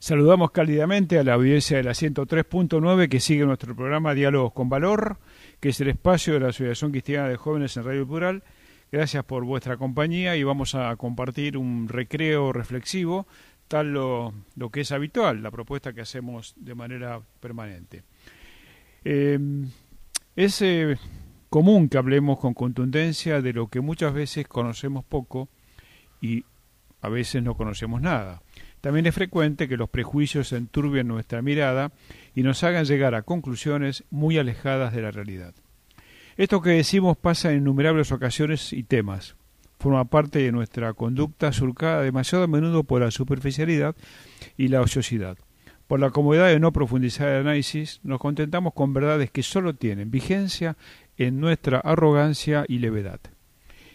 Saludamos cálidamente a la audiencia de la 103.9 que sigue nuestro programa Diálogos con Valor, que es el espacio de la Asociación Cristiana de Jóvenes en Radio Plural. Gracias por vuestra compañía y vamos a compartir un recreo reflexivo, tal lo que es habitual, la propuesta que hacemos de manera permanente. Es común que hablemos con contundencia de lo que muchas veces conocemos poco y a veces no conocemos nada. También es frecuente que los prejuicios enturbien nuestra mirada y nos hagan llegar a conclusiones muy alejadas de la realidad. Esto que decimos pasa en innumerables ocasiones y temas. Forma parte de nuestra conducta surcada demasiado a menudo por la superficialidad y la ociosidad. Por la comodidad de no profundizar el análisis, nos contentamos con verdades que solo tienen vigencia en nuestra arrogancia y levedad.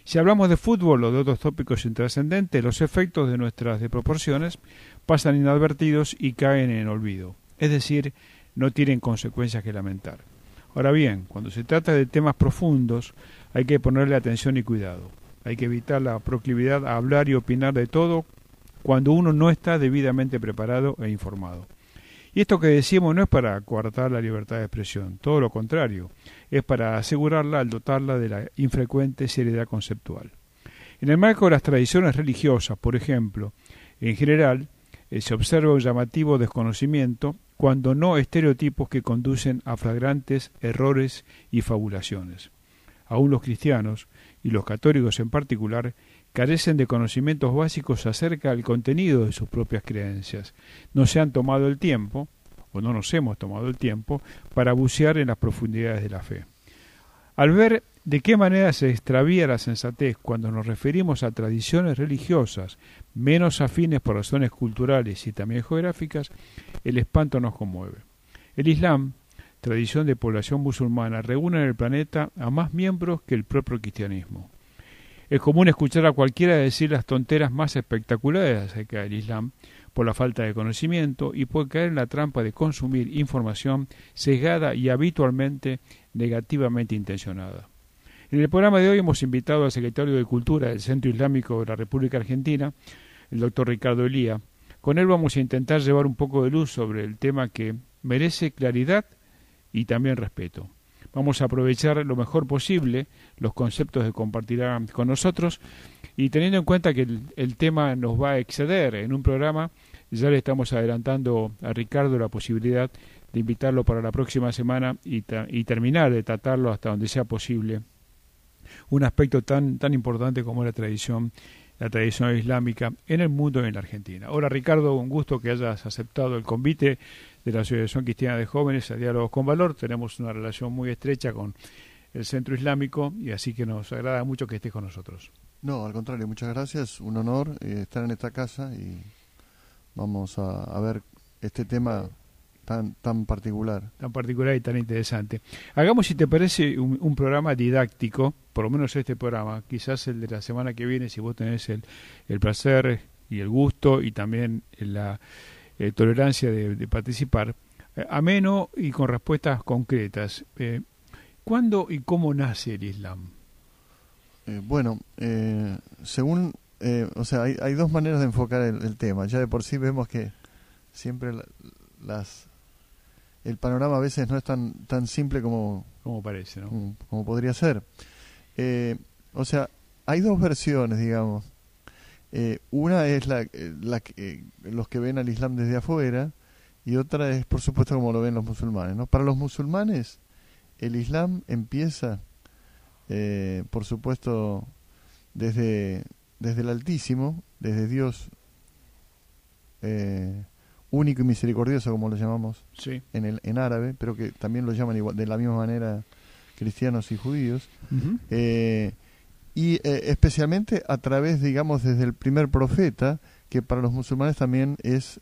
Si hablamos de fútbol o de otros tópicos intrascendentes, los efectos de nuestras desproporciones pasan inadvertidos y caen en olvido. Es decir, no tienen consecuencias que lamentar. Ahora bien, cuando se trata de temas profundos, hay que ponerle atención y cuidado. Hay que evitar la proclividad a hablar y opinar de todo cuando uno no está debidamente preparado e informado. Y esto que decimos no es para coartar la libertad de expresión, todo lo contrario, es para asegurarla al dotarla de la infrecuente seriedad conceptual. En el marco de las tradiciones religiosas, por ejemplo, en general, se observa un llamativo desconocimiento, cuando no estereotipos que conducen a flagrantes errores y fabulaciones. Aún los cristianos, y los católicos en particular, carecen de conocimientos básicos acerca del contenido de sus propias creencias. No se han tomado el tiempo, o no nos hemos tomado el tiempo, para bucear en las profundidades de la fe. Al ver de qué manera se extravía la sensatez cuando nos referimos a tradiciones religiosas menos afines por razones culturales y también geográficas, el espanto nos conmueve. El Islam, tradición de población musulmana, reúne en el planeta a más miembros que el propio cristianismo. Es común escuchar a cualquiera decir las tonteras más espectaculares acerca del Islam por la falta de conocimiento y por caer en la trampa de consumir información sesgada y habitualmente negativamente intencionada. En el programa de hoy hemos invitado al secretario de Cultura del Centro Islámico de la República Argentina, el doctor Ricardo Elía. Con él vamos a intentar llevar un poco de luz sobre el tema que merece claridad y también respeto. Vamos a aprovechar lo mejor posible los conceptos que compartirá con nosotros y teniendo en cuenta que el tema nos va a exceder en un programa, ya le estamos adelantando a Ricardo la posibilidad de invitarlo para la próxima semana y terminar de tratarlo hasta donde sea posible. Un aspecto tan importante como la tradición islámica en el mundo y en la Argentina. Hola Ricardo, un gusto que hayas aceptado el convite de la Asociación Cristiana de Jóvenes a Diálogos con Valor. Tenemos una relación muy estrecha con el Centro Islámico y así que nos agrada mucho que estés con nosotros. No, al contrario, muchas gracias. Un honor estar en esta casa y vamos a ver este tema tan particular. Tan particular y tan interesante. Hagamos, si te parece, un programa didáctico, por lo menos este programa, quizás el de la semana que viene, si vos tenés el placer y el gusto y también la tolerancia de participar, ameno y con respuestas concretas. ¿Cuándo y cómo nace el Islam? Según, hay dos maneras de enfocar el tema. Ya de por sí vemos que siempre el panorama a veces no es tan simple como parece, ¿no? Como podría ser. Hay dos versiones, digamos. Una es los que ven al Islam desde afuera y otra es, por supuesto, como lo ven los musulmanes, ¿no? Para los musulmanes, el Islam empieza, por supuesto, desde el Altísimo, desde Dios único y misericordioso, como lo llamamos sí, en árabe, pero que también lo llaman igual, de la misma manera cristianos y judíos. Uh-huh. Especialmente a través, digamos, desde el primer profeta, que para los musulmanes también es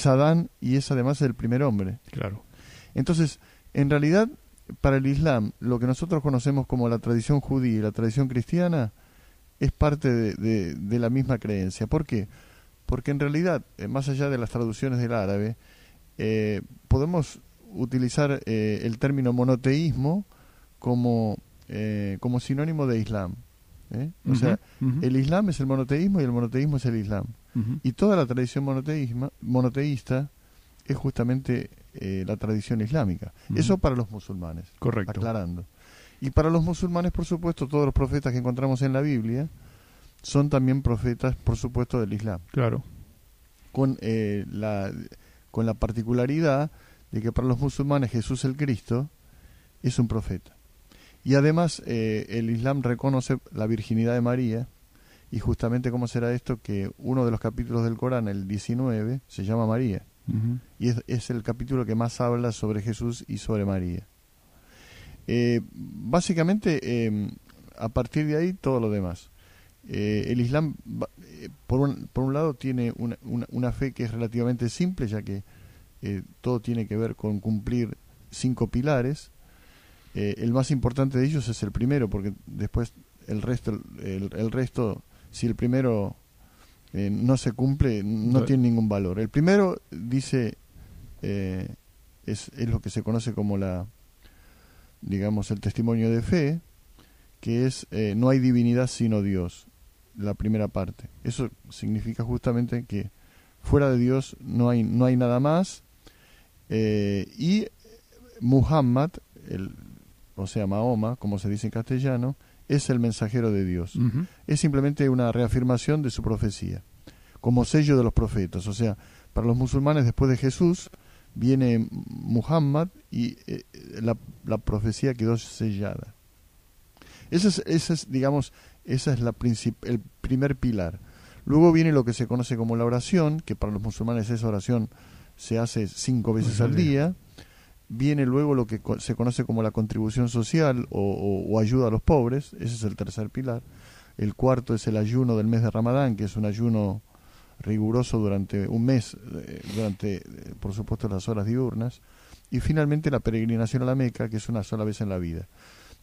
Adán y es además el primer hombre. Claro. Entonces, en realidad, para el Islam, lo que nosotros conocemos como la tradición judía y la tradición cristiana es parte de la misma creencia. ¿Por qué? Porque en realidad, más allá de las traducciones del árabe, podemos utilizar el término monoteísmo como sinónimo de Islam. O sea, el Islam es el monoteísmo y el monoteísmo es el Islam. Ujú. Y toda la tradición monoteísta es justamente la tradición islámica. Ujú. Eso para los musulmanes, Correcto. aclarando. Y para los musulmanes, por supuesto, todos los profetas que encontramos en la Biblia son también profetas, por supuesto, del Islam. Claro. Con la particularidad de que para los musulmanes Jesús el Cristo es un profeta. Y además el Islam reconoce la virginidad de María, y justamente cómo será esto, que uno de los capítulos del Corán, el 19, se llama María. Ujú. Y es el capítulo que más habla sobre Jesús y sobre María. Básicamente, a partir de ahí, todo lo demás. El Islam, por un lado, tiene una fe que es relativamente simple, ya que todo tiene que ver con cumplir 5 pilares. El más importante de ellos es el primero, porque después el resto, si el primero no se cumple, no tiene ningún valor. El primero dice, es lo que se conoce como digamos, el testimonio de fe, que es no hay divinidad sino Dios, la primera parte. Eso significa justamente que fuera de Dios no hay nada más, y Muhammad, o sea, Mahoma, como se dice en castellano, es el mensajero de Dios. Ujú. Es simplemente una reafirmación de su profecía, como sello de los profetas. O sea, para los musulmanes, después de Jesús, viene Muhammad y la profecía quedó sellada. Ese es, digamos, el primer pilar. Luego viene lo que se conoce como la oración, que para los musulmanes esa oración se hace 5 veces al día. Viene luego lo que se conoce como la contribución social o ayuda a los pobres. Ese es el tercer pilar. El cuarto es el ayuno del mes de Ramadán, que es un ayuno riguroso durante un mes, por supuesto, las horas diurnas. Y finalmente la peregrinación a la Meca, que es una sola vez en la vida.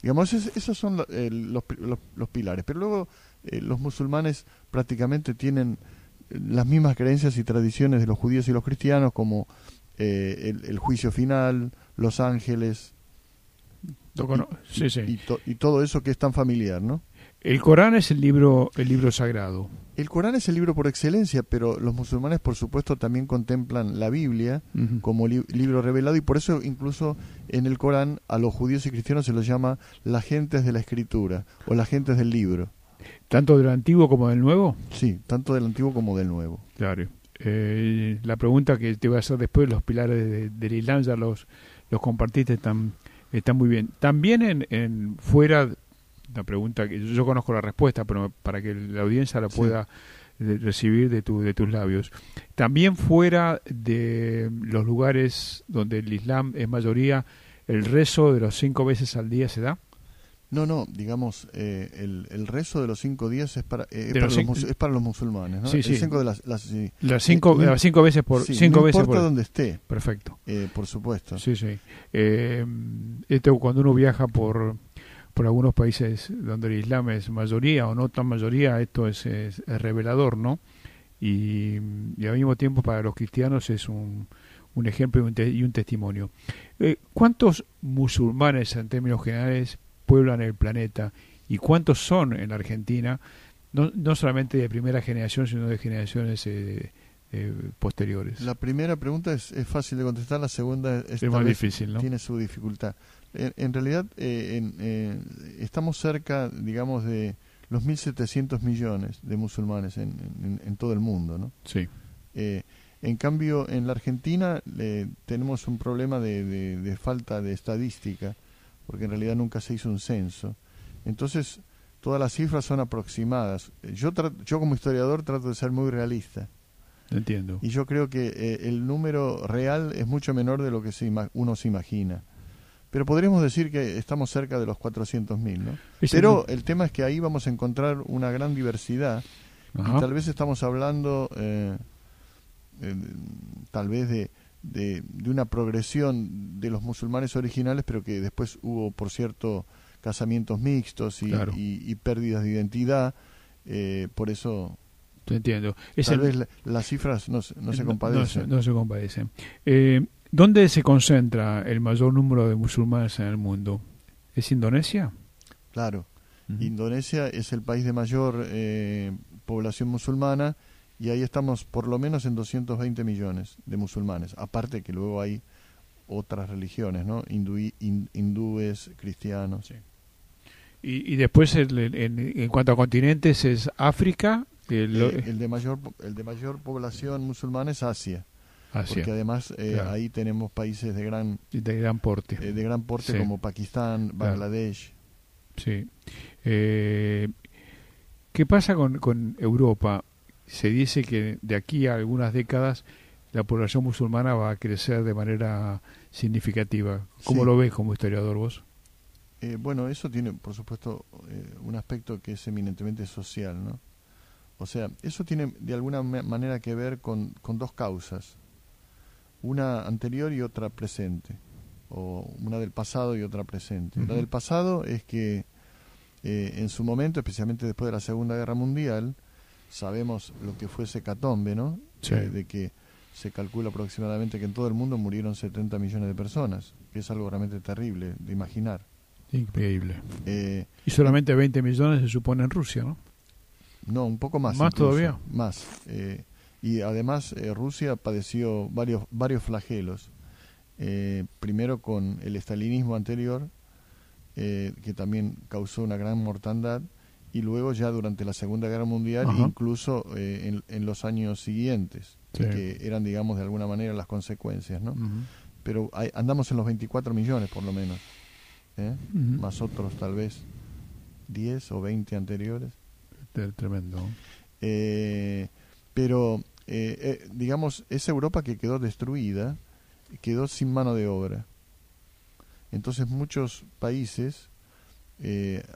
Digamos, esos son los pilares. Pero luego los musulmanes prácticamente tienen las mismas creencias y tradiciones de los judíos y los cristianos, como el juicio final, los ángeles, Sí, sí. y todo eso que es tan familiar, ¿no? El Corán es el libro sagrado. El Corán es el libro por excelencia, pero los musulmanes, por supuesto, también contemplan la Biblia Ujú. como libro revelado, y por eso incluso en el Corán a los judíos y cristianos se los llama las gentes de la Escritura o las gentes del libro. ¿Tanto del Antiguo como del Nuevo? Sí, tanto del Antiguo como del Nuevo. Claro. La pregunta que te voy a hacer después, los pilares del Islam, ya los compartiste, están muy bien. También en fuera, una pregunta que yo conozco la respuesta, pero para que la audiencia la pueda recibir de tus labios. También fuera de los lugares donde el Islam es mayoría, ¿el rezo de los 5 veces al día se da? No, digamos, el rezo de los 5 días es para los musulmanes, ¿no? Sí, sí. Las 5 veces por... Sí, 5 no veces importa por... donde esté, Perfecto. por supuesto. Sí, sí. Cuando uno viaja por algunos países donde el Islam es mayoría o no tan mayoría, esto es revelador, ¿no? Y al mismo tiempo para los cristianos es un ejemplo y un testimonio. ¿Cuántos musulmanes en términos generales pueblan el planeta y cuántos son en la Argentina, no solamente de primera generación, sino de generaciones posteriores? La primera pregunta es fácil de contestar, la segunda es más difícil, ¿no? Tiene su dificultad. En realidad estamos cerca, digamos, de los 1.700 millones de musulmanes en todo el mundo, ¿no? Sí. En cambio, en la Argentina tenemos un problema de falta de estadística, porque en realidad nunca se hizo un censo. Entonces, todas las cifras son aproximadas. Yo como historiador trato de ser muy realista. Entiendo. Y yo creo que el número real es mucho menor de lo que uno se imagina. Pero podríamos decir que estamos cerca de los 400.000, ¿no? Pero el tema es que ahí vamos a encontrar una gran diversidad. Ajá. Y tal vez estamos hablando tal vez de una progresión de los musulmanes originales, pero que después hubo, por cierto, casamientos mixtos y pérdidas de identidad. Por eso... Te entiendo. Tal vez las cifras no se compadecen. No se compadecen. ¿Dónde se concentra el mayor número de musulmanes en el mundo? ¿Es Indonesia? Claro. Indonesia es el país de mayor población musulmana Y ahí estamos por lo menos en 220 millones de musulmanes. Aparte que luego hay otras religiones, ¿no? Hindúes, cristianos. Sí. Y después, en cuanto a continentes, es África. El de mayor población musulmana es Asia. Asia. Porque además Claro. ahí tenemos países de gran porte. Sí. Como Pakistán, Bangladesh. Sí. ¿Qué pasa con Europa? Se dice que de aquí a algunas décadas la población musulmana va a crecer de manera significativa. ¿Cómo Sí. lo ves como historiador vos? Bueno, eso tiene, por supuesto, un aspecto que es eminentemente social, ¿no? O sea, eso tiene de alguna manera que ver con dos causas, una anterior y otra presente, o una del pasado y otra presente. Uh-huh. La del pasado es que en su momento, especialmente después de la Segunda Guerra Mundial, sabemos lo que fue ese hecatombe, ¿no? Sí. De que se calcula aproximadamente que en todo el mundo murieron 70 millones de personas, que es algo realmente terrible de imaginar. Increíble. Y solamente 20 millones se supone en Rusia, ¿no? No, un poco más. ¿Más incluso, todavía? Más. Y además Rusia padeció varios flagelos. Primero con el estalinismo anterior, que también causó una gran mortandad, y luego ya durante la Segunda Guerra Mundial, Ajá. incluso en los años siguientes, Sí. que eran, digamos, de alguna manera las consecuencias, ¿no? Uh-huh. Pero andamos en los 24 millones por lo menos, Uh-huh. más otros tal vez 10 o 20 anteriores. Tremendo. Pero digamos, esa Europa que quedó destruida quedó sin mano de obra. Entonces muchos países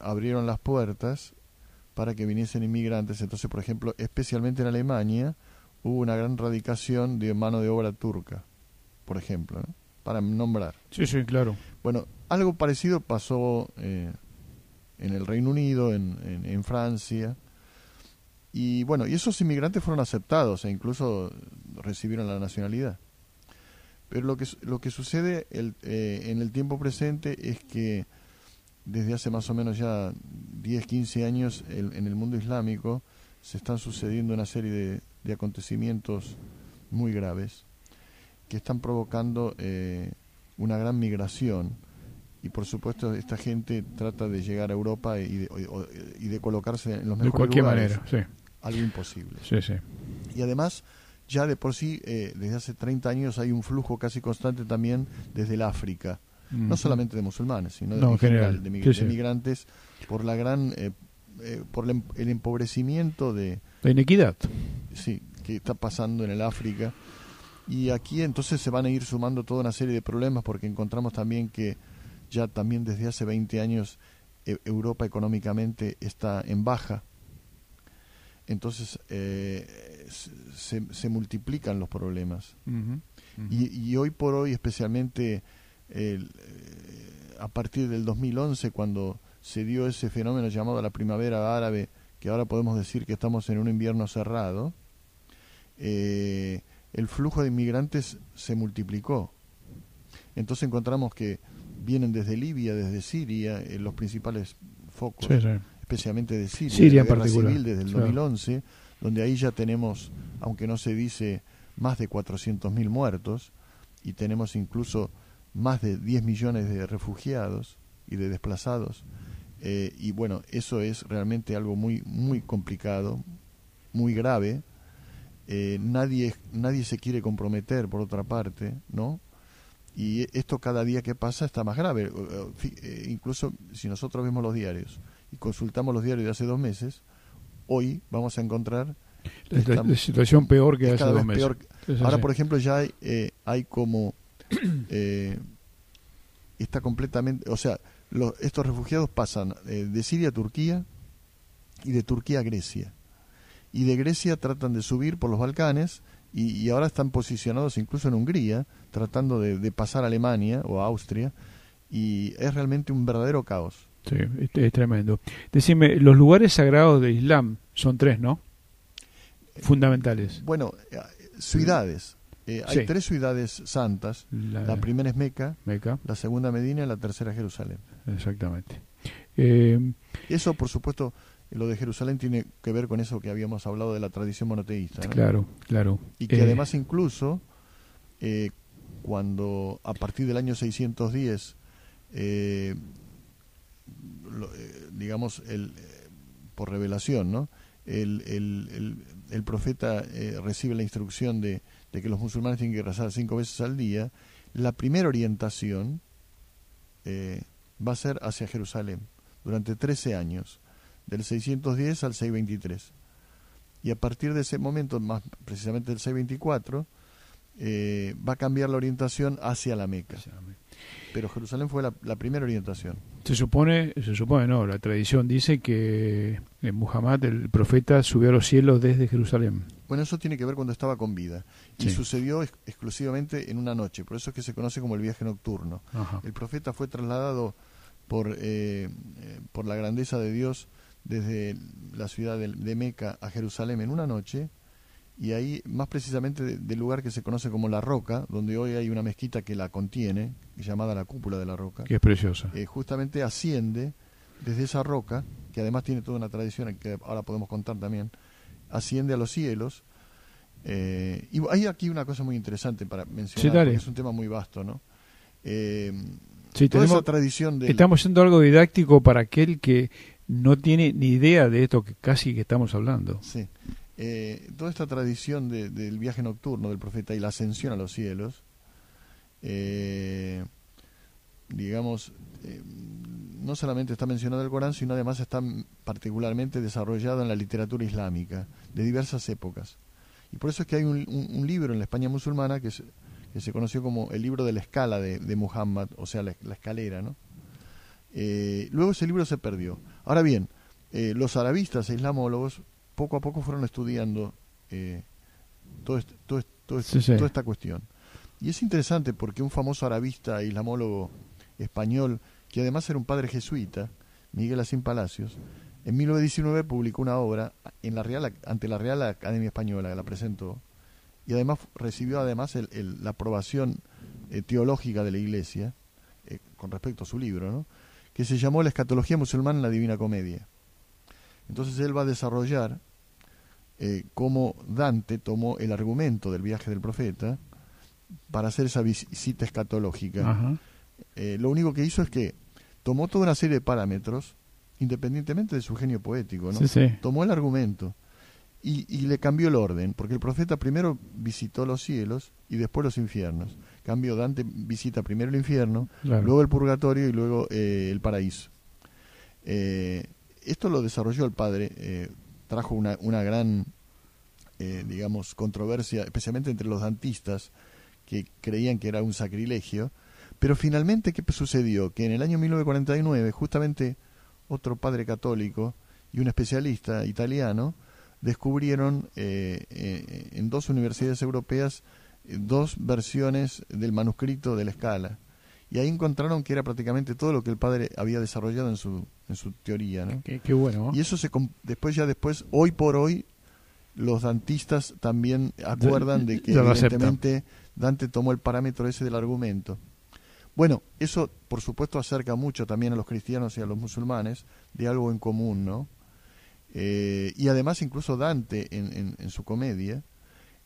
abrieron las puertas para que viniesen inmigrantes. Entonces, por ejemplo, especialmente en Alemania hubo una gran radicación de mano de obra turca, por ejemplo, ¿no? Para nombrar. Sí, sí, claro. Bueno, algo parecido pasó en el Reino Unido, en Francia. Y bueno, y esos inmigrantes fueron aceptados e incluso recibieron la nacionalidad. Pero lo que sucede en el tiempo presente es que desde hace más o menos ya 10, 15 años en el mundo islámico se están sucediendo una serie de acontecimientos muy graves que están provocando una gran migración. Y por supuesto esta gente trata de llegar a Europa y de colocarse en los mejores De cualquier lugares. manera, sí. Algo imposible. Sí, sí. Y además, ya de por sí, desde hace 30 años hay un flujo casi constante también desde el África. Uh-huh. No solamente de musulmanes, sino en general, de sí, sí. migrantes por la gran por el empobrecimiento de la inequidad que está pasando en el África. Y aquí entonces se van a ir sumando toda una serie de problemas, porque encontramos también que ya también desde hace 20 años Europa económicamente está en baja. Entonces se multiplican los problemas. Uh-huh. Uh-huh. Y hoy por hoy, especialmente a partir del 2011, cuando se dio ese fenómeno llamado la primavera árabe, que ahora podemos decir que estamos en un invierno cerrado, el flujo de inmigrantes se multiplicó. Entonces encontramos que vienen desde Libia, desde Siria, los principales focos, sí, sí. especialmente de Siria, Siria la guerra en particular, civil desde el claro. 2011, donde ahí ya tenemos, aunque no se dice, más de 400.000 muertos, y tenemos incluso más de 10 millones de refugiados y de desplazados. Y bueno, eso es realmente algo muy, muy complicado, muy grave. Nadie se quiere comprometer, por otra parte, ¿no? Y esto cada día que pasa está más grave. Incluso si nosotros vemos los diarios y consultamos los diarios de hace 2 meses, hoy vamos a encontrar la situación peor que hace 2 meses. Peor. Ahora, por ejemplo, ya hay como está completamente, o sea, estos refugiados pasan de Siria a Turquía y de Turquía a Grecia, y de Grecia tratan de subir por los Balcanes y ahora están posicionados incluso en Hungría, tratando de pasar a Alemania o a Austria, y es realmente un verdadero caos. Sí, es tremendo. Decime, los lugares sagrados de Islam son 3, ¿no? Fundamentales. Bueno, ciudades. Hay Sí. 3 ciudades santas. La primera es Meca, la segunda Medina y la tercera Jerusalén. Exactamente. Eso, por supuesto, lo de Jerusalén tiene que ver con eso que habíamos hablado de la tradición monoteísta, ¿no? Claro, claro. Y que además incluso cuando a partir del año 610 digamos por revelación, ¿no? El profeta recibe la instrucción de que los musulmanes tienen que rezar 5 veces al día. La primera orientación va a ser hacia Jerusalén durante 13 años, del 610 al 623. Y a partir de ese momento, más precisamente del 624, va a cambiar la orientación hacia la Meca. Pero Jerusalén fue la primera orientación. Se supone, no, la tradición dice que Muhammad, el profeta, subió a los cielos desde Jerusalén. Bueno, eso tiene que ver cuando estaba con vida. Y sucedió exclusivamente en una noche, por eso es que se conoce como el viaje nocturno. Ajá. El profeta fue trasladado por la grandeza de Dios desde la ciudad de Meca a Jerusalén en una noche, y ahí, más precisamente del lugar que se conoce como La Roca, donde hoy hay una mezquita que la contiene, llamada la Cúpula de la Roca, que es preciosa. Justamente asciende desde esa roca, que además tiene toda una tradición que ahora podemos contar también, asciende a los cielos. Y hay aquí una cosa muy interesante para mencionar, porque es un tema muy vasto, ¿no? Toda esa tradición de... Estamos haciendo algo didáctico para aquel que no tiene ni idea de esto que casi que estamos hablando. Sí. Toda esta tradición del viaje nocturno del profeta y la ascensión a los cielos, digamos, no solamente está mencionado en el Corán, sino además está particularmente desarrollado en la literatura islámica de diversas épocas. Y por eso es que hay un libro en la España musulmana que se conoció como el libro de la escala de Muhammad, o sea, la escalera, ¿no? Luego ese libro se perdió. Ahora bien, los arabistas e islamólogos poco a poco fueron estudiando toda esta cuestión. Y es interesante porque un famoso arabista e islamólogo español, que además era un padre jesuita, Miguel Asín Palacios, en 1919 publicó una obra ante la Real Academia Española, que la presentó, y además recibió la aprobación teológica de la Iglesia con respecto a su libro, ¿no? Que se llamó La escatología musulmana en la Divina Comedia. Entonces él va a desarrollar cómo Dante tomó el argumento del viaje del profeta para hacer esa visita escatológica. Ajá. Lo único que hizo es que tomó toda una serie de parámetros, independientemente de su genio poético, ¿no? Sí. Tomó el argumento y le cambió el orden, porque el profeta primero visitó los cielos y después los infiernos. En cambio, Dante visita primero el infierno, Claro. luego el purgatorio y luego el paraíso. Esto lo desarrolló el padre, trajo una gran, digamos, controversia, especialmente entre los dantistas, que creían que era un sacrilegio. Pero finalmente, ¿qué sucedió? Que en el año 1949, justamente otro padre católico y un especialista italiano descubrieron en 2 universidades europeas 2 versiones del manuscrito de la escala. Y ahí encontraron que era prácticamente todo lo que el padre había desarrollado en su teoría, ¿no? Qué bueno, ¿no? Y eso después, hoy por hoy, los dantistas también acuerdan de que evidentemente Dante tomó el parámetro ese del argumento. Bueno, eso por supuesto acerca mucho también a los cristianos y a los musulmanes de algo en común, ¿no? Y además incluso Dante en su comedia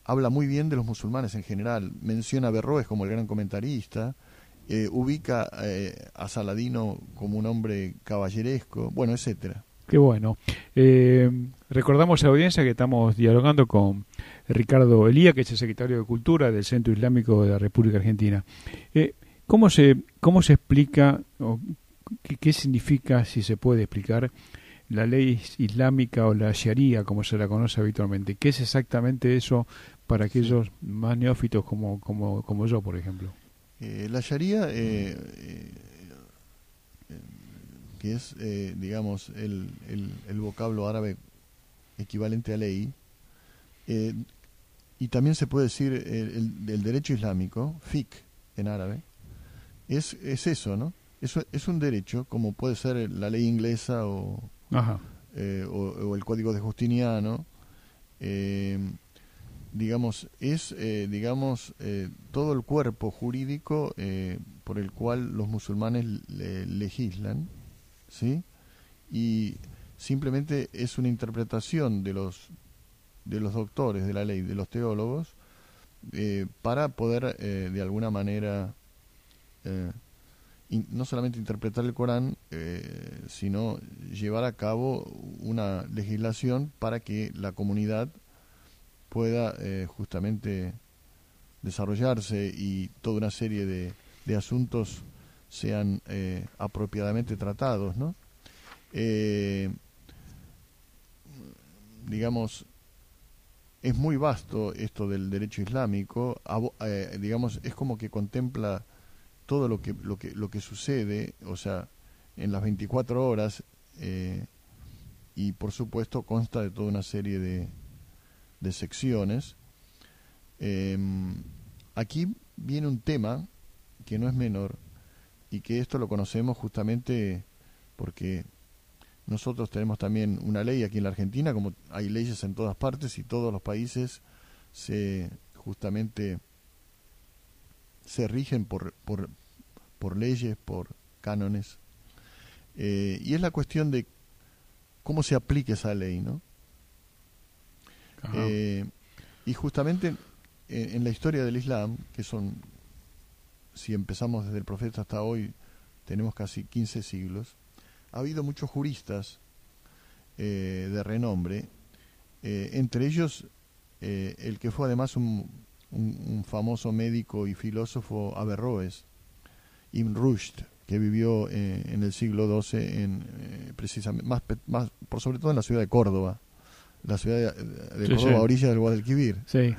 habla muy bien de los musulmanes en general, menciona a Berroes como el gran comentarista, ubica a Saladino como un hombre caballeresco, bueno, etcétera. Qué bueno. Recordamos a la audiencia que estamos dialogando con Ricardo Elía, que es el secretario de Cultura del Centro Islámico de la República Argentina. ¿Cómo se explica, o qué significa, si se puede explicar, la ley islámica o la sharia, como se la conoce habitualmente? ¿Qué es exactamente eso para aquellos más neófitos como yo, por ejemplo? La sharia, que es, digamos, el vocablo árabe equivalente a ley, y también se puede decir el derecho islámico, fiqh en árabe, es eso, ¿no? Es un derecho, como puede ser la ley inglesa o el Código de Justiniano, digamos, es todo el cuerpo jurídico por el cual los musulmanes legislan, ¿sí? Y simplemente es una interpretación de los doctores de la ley, de los teólogos, para poder de alguna manera no solamente interpretar el Corán, sino llevar a cabo una legislación para que la comunidad pueda justamente desarrollarse y toda una serie de asuntos sean apropiadamente tratados, ¿no? Digamos, es muy vasto esto del derecho islámico, digamos, es como que contempla todo lo que sucede, o sea, en las 24 horas, y por supuesto consta de toda una serie de secciones. Aquí viene un tema que no es menor, y que esto lo conocemos justamente porque nosotros tenemos también una ley aquí en la Argentina, como hay leyes en todas partes, y todos los países justamente se rigen por leyes, por cánones, y es la cuestión de cómo se aplica esa ley, ¿no? Y justamente en la historia del Islam, que son, si empezamos desde el profeta hasta hoy, tenemos casi 15 siglos, ha habido muchos juristas de renombre, entre ellos el que fue además un famoso médico y filósofo Averroes, Ibn Rushd, que vivió en el siglo XII, precisamente más por sobre todo en la ciudad de Córdoba, la ciudad de Sí, Córdoba, sí. orilla del Guadalquivir. Sí.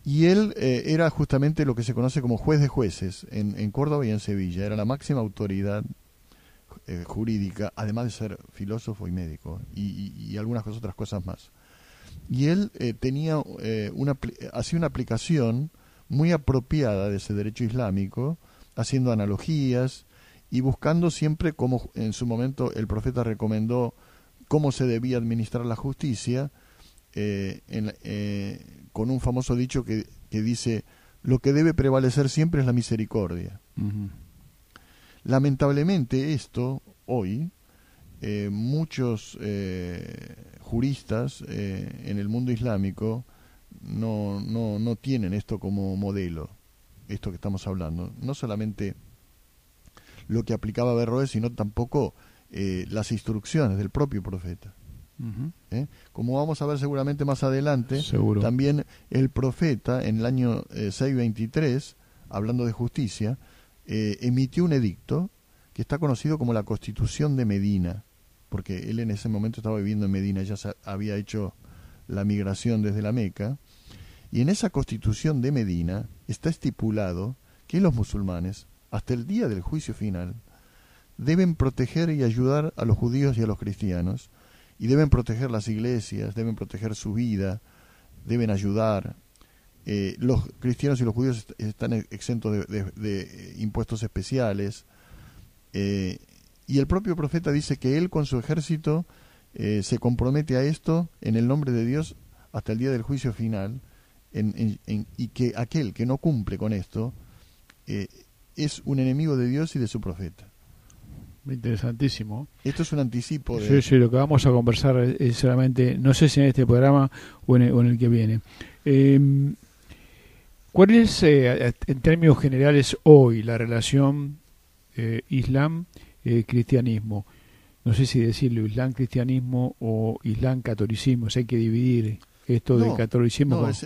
Y él era justamente lo que se conoce como juez de jueces en Córdoba y en Sevilla. Era la máxima autoridad jurídica, además de ser filósofo y médico, y algunas otras cosas más. Y él hacía una aplicación muy apropiada de ese derecho islámico, haciendo analogías y buscando siempre, como en su momento el profeta recomendó, cómo se debía administrar la justicia, con un famoso dicho que dice: lo que debe prevalecer siempre es la misericordia. Uh-huh. Lamentablemente esto, hoy, muchos juristas en el mundo islámico no tienen esto como modelo, esto que estamos hablando. No solamente lo que aplicaba Averroes, sino tampoco las instrucciones del propio profeta. Uh-huh. Como vamos a ver seguramente más adelante, Seguro. también el profeta en el año 623, hablando de justicia, emitió un edicto que está conocido como la Constitución de Medina, porque él en ese momento estaba viviendo en Medina, ya había hecho la migración desde la Meca, y en esa Constitución de Medina está estipulado que los musulmanes, hasta el día del juicio final, deben proteger y ayudar a los judíos y a los cristianos, y deben proteger las iglesias, deben proteger su vida, deben ayudar. Los cristianos y los judíos están exentos de impuestos especiales, y el propio profeta dice que él con su ejército se compromete a esto en el nombre de Dios hasta el día del juicio final, y que aquel que no cumple con esto es un enemigo de Dios y de su profeta. Interesantísimo. Esto es un anticipo de... Sí, lo que vamos a conversar es solamente, no sé si en este programa o en el que viene. ¿Cuál es, en términos generales, hoy la relación Islam-cristianismo? No sé si decirlo Islam-cristianismo o Islam-catolicismo, si hay que dividir esto del catolicismo. No, es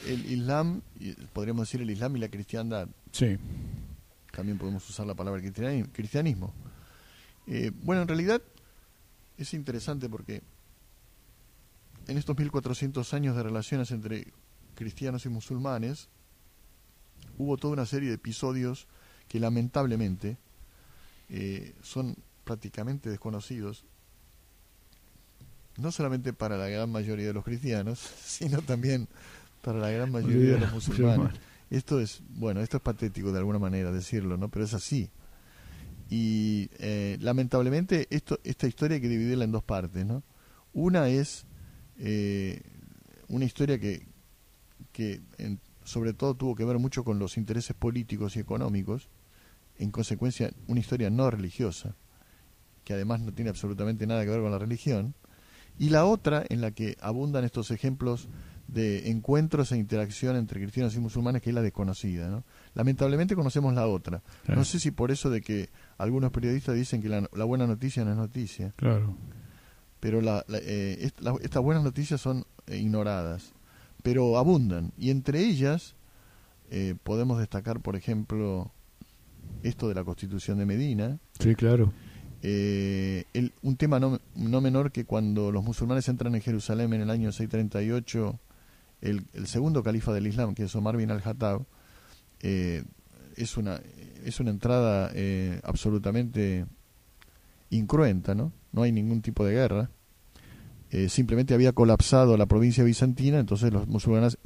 el Islam, podríamos decir el Islam y la cristiandad. Sí. También podemos usar la palabra cristianismo. Bueno, en realidad es interesante porque en estos 1400 años de relaciones entre cristianos y musulmanes hubo toda una serie de episodios que lamentablemente son prácticamente desconocidos, no solamente para la gran mayoría de los cristianos, sino también para la gran mayoría de los musulmanes. Esto es patético de alguna manera decirlo, ¿no? Pero es así. Y lamentablemente esta historia hay que dividirla en dos partes, ¿no? Una es una historia que sobre todo tuvo que ver mucho con los intereses políticos y económicos, en consecuencia una historia no religiosa, que además no tiene absolutamente nada que ver con la religión, y la otra en la que abundan estos ejemplos de encuentros e interacción entre cristianos y musulmanes, que es la desconocida, ¿no? Lamentablemente conocemos la otra. Claro. No sé si por eso de que algunos periodistas dicen que la buena noticia no es noticia, Claro. pero estas buenas noticias son ignoradas, pero abundan, y entre ellas podemos destacar, por ejemplo, esto de la Constitución de Medina. Sí, claro. Un tema no menor, que cuando los musulmanes entran en Jerusalén en el año 638, el segundo califa del Islam, que es Omar bin al-Khattab, es una entrada absolutamente incruenta, ¿no? No hay ningún tipo de guerra. Simplemente había colapsado la provincia bizantina, entonces los musulmanes,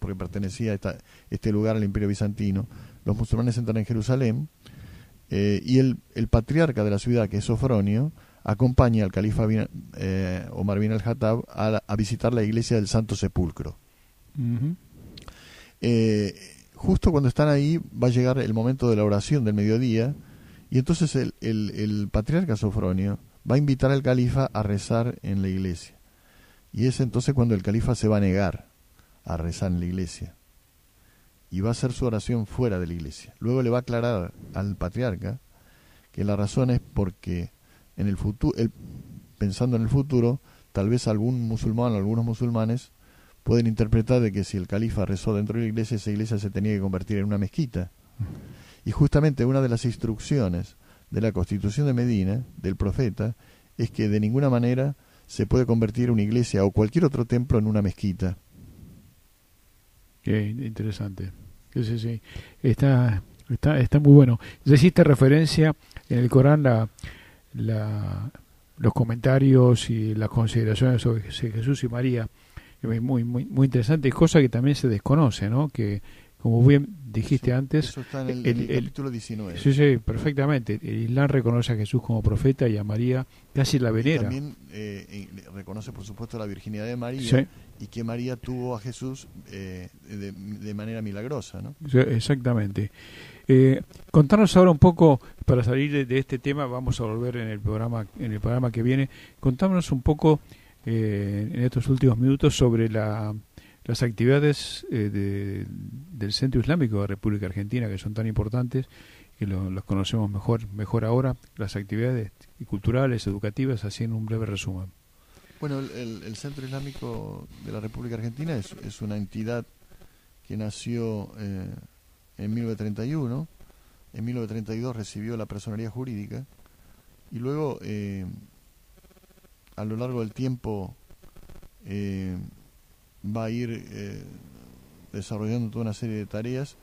porque pertenecía a este lugar al Imperio Bizantino, los musulmanes entran en Jerusalén, y el patriarca de la ciudad, que es Sofronio, acompaña al califa Omar bin al-Khattab a visitar la iglesia del Santo Sepulcro. Uh-huh. Justo cuando están ahí va a llegar el momento de la oración del mediodía, y entonces el patriarca Sofronio va a invitar al califa a rezar en la iglesia, y es entonces cuando el califa se va a negar a rezar en la iglesia y va a hacer su oración fuera de la iglesia. Luego le va a aclarar al patriarca que la razón es porque en el futuro, pensando en el futuro, tal vez algún musulmán o algunos musulmanes pueden interpretar de que si el califa rezó dentro de la iglesia, esa iglesia se tenía que convertir en una mezquita. Y justamente una de las instrucciones de la Constitución de Medina, del profeta, es que de ninguna manera se puede convertir una iglesia o cualquier otro templo en una mezquita. Qué interesante. Sí. Está muy bueno. Ya hiciste referencia en el Corán los comentarios y las consideraciones sobre Jesús y María. Muy interesante, y cosa que también se desconoce, ¿no? Que, como bien dijiste antes, eso está en el capítulo 19. Sí, perfectamente. El Islam reconoce a Jesús como profeta y a María casi la venera. Y también reconoce, por supuesto, la virginidad de María, sí, y que María tuvo a Jesús de manera milagrosa, ¿no? Sí, exactamente. Contanos ahora un poco, para salir de este tema, vamos a volver en el programa que viene. Contámonos un poco en estos últimos minutos sobre las actividades del Centro Islámico de la República Argentina, que son tan importantes, que los conocemos mejor ahora, las actividades culturales, educativas, así en un breve resumen. Bueno, el Centro Islámico de la República Argentina es una entidad que nació en 1931, en 1932 recibió la personería jurídica, y luego a lo largo del tiempo va a ir desarrollando toda una serie de tareas,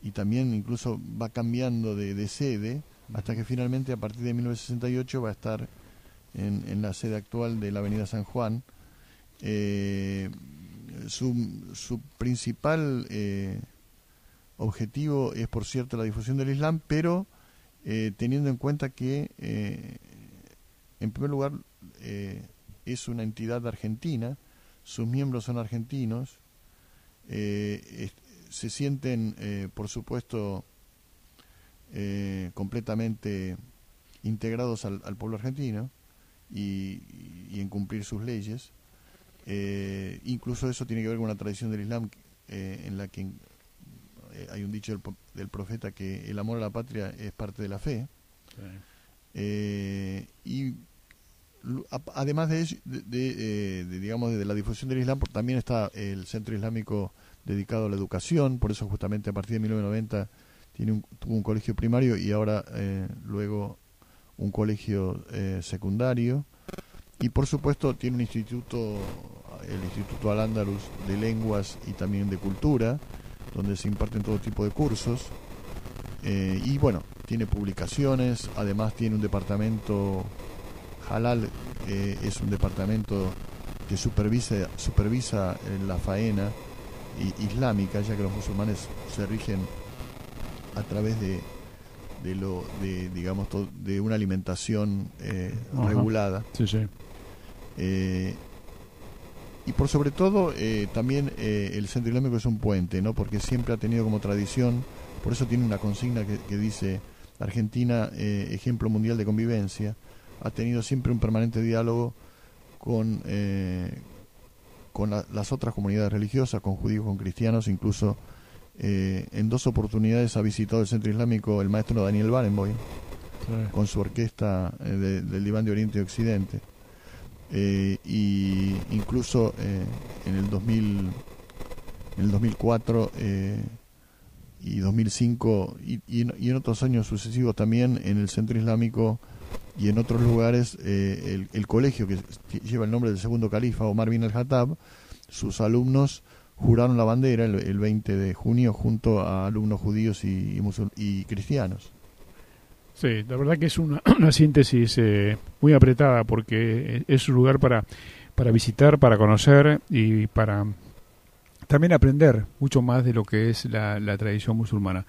y también incluso va cambiando de sede, hasta que finalmente a partir de 1968 va a estar en la sede actual de la Avenida San Juan. Su principal objetivo es, por cierto, la difusión del Islam, pero teniendo en cuenta que en primer lugar es una entidad argentina, sus miembros son argentinos, se sienten por supuesto completamente integrados al pueblo argentino y en cumplir sus leyes. Incluso eso tiene que ver con una tradición del Islam en la que hay un dicho del profeta que el amor a la patria es parte de la fe. Sí. Y además digamos, de la difusión del Islam, también está el Centro Islámico dedicado a la educación. Por eso justamente a partir de 1990 tuvo un colegio primario, y ahora luego un colegio secundario, y por supuesto tiene un instituto, el Instituto Al-Ándalus de Lenguas y también de Cultura, donde se imparten todo tipo de cursos, y bueno, tiene publicaciones. Además tiene un departamento halal, es un departamento que supervisa la faena islámica, ya que los musulmanes se rigen a través digamos, de una alimentación regulada. Sí, sí. Y por sobre todo también el Centro Islámico es un puente, ¿no? Porque siempre ha tenido como tradición, por eso tiene una consigna que dice: Argentina, ejemplo mundial de convivencia, ha tenido siempre un permanente diálogo con las otras comunidades religiosas, con judíos, con cristianos. Incluso en 2 oportunidades ha visitado el Centro Islámico el maestro Daniel Barenboim, con su orquesta del Diván de Oriente y Occidente. Y incluso en el 2004 y 2005 y en otros años sucesivos también en el Centro Islámico y en otros lugares, el colegio que lleva el nombre del segundo califa, Omar bin al-Khattab, sus alumnos juraron la bandera el 20 de junio junto a alumnos judíos y cristianos. Sí, la verdad que es una síntesis muy apretada, porque es un lugar para visitar, para conocer y para también aprender mucho más de lo que es la tradición musulmana.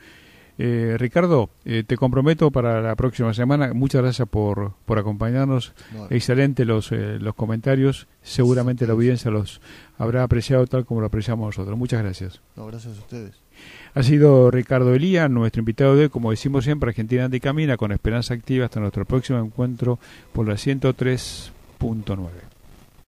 Ricardo, te comprometo para la próxima semana. Muchas gracias por acompañarnos. No. Excelente los comentarios. Seguramente la audiencia los habrá apreciado tal como lo apreciamos nosotros. Muchas gracias. No, gracias a ustedes. Ha sido Ricardo Elía, nuestro invitado de hoy. Como decimos siempre, Argentina Anticamina, con esperanza activa. Hasta nuestro próximo encuentro por la 103.9.